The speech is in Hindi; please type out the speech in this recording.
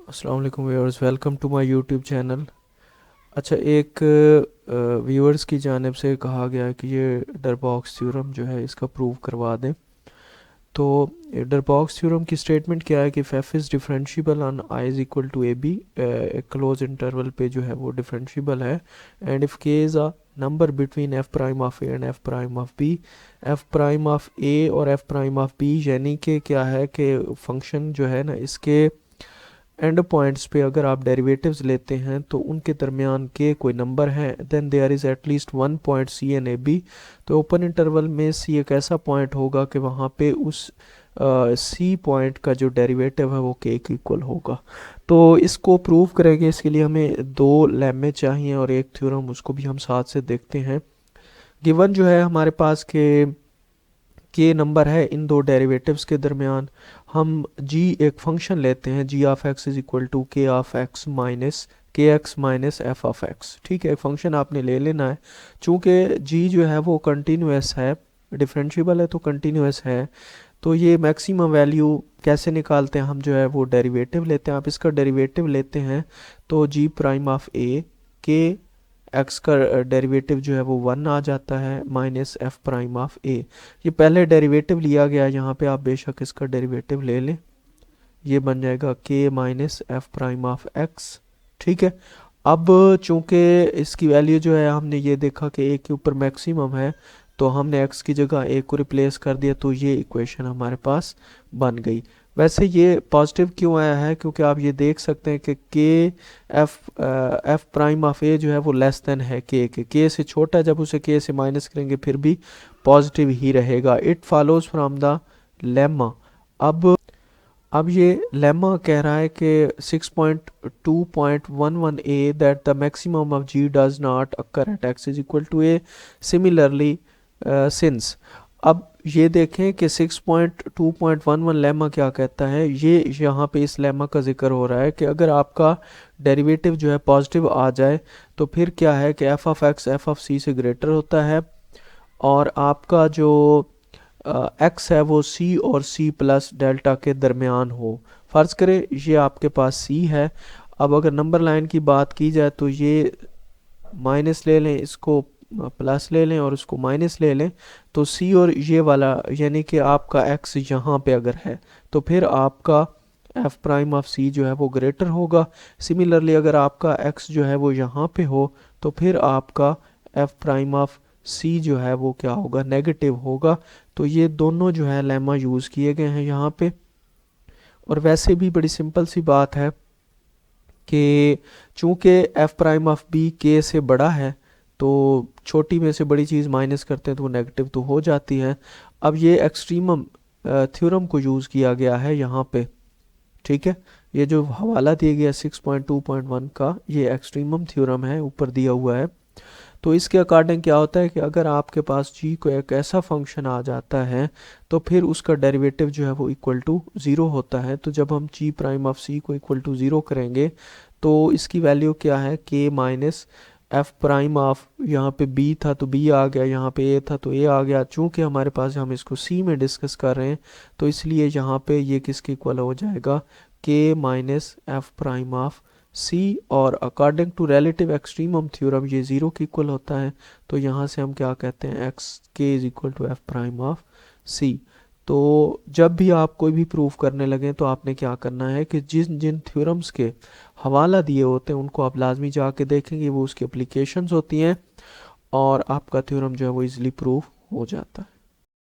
अस्सलाम वालेकुम viewers, welcome to my YouTube channel. अच्छा, एक व्यूअर्स की जानिब से कहा गया है कि ये डरबॉक्स थ्योरम जो है इसका प्रूव करवा दें। तो डरबॉक्स थ्योरम की स्टेटमेंट क्या है कि F is differentiable on I is equal to A B, close interval पे जो है वो डिफरेंशिएबल है। And if K is a number between F prime of A and F prime of B, F prime of A और एफ प्राइम ऑफ बी यानी कि क्या है कि फंक्शन जो है ना इसके एंड पॉइंट्स पे अगर आप डेरिवेटिव्स लेते हैं तो उनके दरमियान के कोई नंबर है, then there is at least one point C and A B. तो ओपन इंटरवल में सी एक ऐसा पॉइंट होगा कि वहाँ पे उस सी पॉइंट का जो डेरिवेटिव है वो के के इक्वल होगा। तो इसको प्रूव करेंगे, इसके लिए हमें दो लेम्मे चाहिए और एक थ्योरम, उसको भी हम साथ से देखते हैं। गिवन जो है हमारे पास के नंबर है इन दो डेरिवेटिव्स के दरमियान, हम जी एक फंक्शन लेते हैं, G of X is equal to K of X minus K X minus F of X. ठीक है, एक फंक्शन आपने ले लेना है। चूँकि जी जो है वो कंटिन्यूस है, डिफरेंशिएबल है तो कंटिन्यूस है, तो ये मैक्सिमम वैल्यू कैसे निकालते हैं हम, जो है वो डेरिवेटिव लेते हैं। आप इसका डेरिवेटिव लेते हैं तो जी प्राइम ऑफ ए के एक्स का डेरिवेटिव जो है वो वन आ जाता है माइनस एफ प्राइम ऑफ ए। ये पहले डेरिवेटिव लिया गया है, यहाँ पे आप बेशक इसका डेरिवेटिव ले लें, ये बन जाएगा के minus F prime of X. ठीक है, अब चूंकि इसकी वैल्यू जो है हमने ये देखा कि ए के ऊपर मैक्सिमम है, तो हमने एक्स की जगह ए को रिप्लेस कर दिया, तो ये इक्वेशन हमारे पास बन गई। वैसे ये पॉजिटिव क्यों आया है, क्योंकि आप ये देख सकते हैं कि एफ प्राइम ऑफ ए जो है वो लेस देन है के से छोटा है, जब उसे के से माइनस करेंगे फिर भी पॉजिटिव ही रहेगा। It follows from the lemma. अब ये लेमा कह रहा है कि 6.2.11 A that the maximum of G does not occur at X is equal to A, similarly since. अब ये देखें कि 6.2.11 लेमा क्या कहता है, ये यहाँ पे इस लेमा का जिक्र हो रहा है कि अगर आपका डेरिवेटिव जो है पॉजिटिव आ जाए तो फिर क्या है कि F of X F of C से ग्रेटर होता है, और आपका जो एक्स है वो सी और सी प्लस डेल्टा के दरमियान हो। फ़र्ज़ करें ये आपके पास सी है। अब अगर नंबर लाइन की बात की जाए तो ये माइनस ले लें, इसको प्लस ले लें और उसको माइनस ले लें, तो सी और ये वाला यानी कि आपका एक्स यहाँ पे अगर है तो फिर आपका एफ प्राइम ऑफ सी जो है वो ग्रेटर होगा। सिमिलरली अगर आपका एक्स जो है वो यहाँ पे हो तो फिर आपका एफ प्राइम ऑफ सी जो है वो क्या होगा, नेगेटिव होगा। तो ये दोनों जो है लेमा यूज़ किए गए हैं यहाँ पे। और वैसे भी बड़ी सिंपल सी बात है कि चूंकि एफ प्राइम ऑफ बी के से बड़ा है, तो छोटी में से बड़ी चीज़ माइनस करते हैं तो वो नेगेटिव तो हो जाती है। अब ये एक्सट्रीमम थ्योरम को यूज़ किया गया है यहाँ पे। ठीक है, ये जो हवाला दिया गया 6.2.1 का, ये एक्सट्रीमम थ्योरम है, ऊपर दिया हुआ है। तो इसके अकॉर्डिंग क्या होता है कि अगर आपके पास जी को एक ऐसा फंक्शन आ जाता है तो फिर उसका डेरिवेटिव जो है वो इक्वल टू ज़ीरो होता है। तो जब हम जी प्राइम ऑफ सी को इक्वल टू ज़ीरो करेंगे तो इसकी वैल्यू क्या है, के माइनस एफ प्राइम ऑफ, यहाँ पे बी था तो बी आ गया, यहाँ पे ए था तो ए आ गया। चूँकि हमारे पास हम इसको सी में डिस्कस कर रहे हैं तो इसलिए यहाँ पे ये किसके इक्वल हो जाएगा, के minus F prime of C. और according to relative extremum theorem ये ज़ीरो के इक्वल होता है। तो यहाँ से हम क्या कहते हैं, X K is equal to F prime of C. तो जब भी आप कोई भी प्रूफ करने लगें तो आपने क्या करना है कि जिन जिन थ्योरम्स के हवाला दिए होते हैं उनको आप लाजमी जाके देखेंगे, वो उसकी एप्लीकेशंस होती हैं और आपका थ्योरम जो है वो इजीली प्रूफ हो जाता है।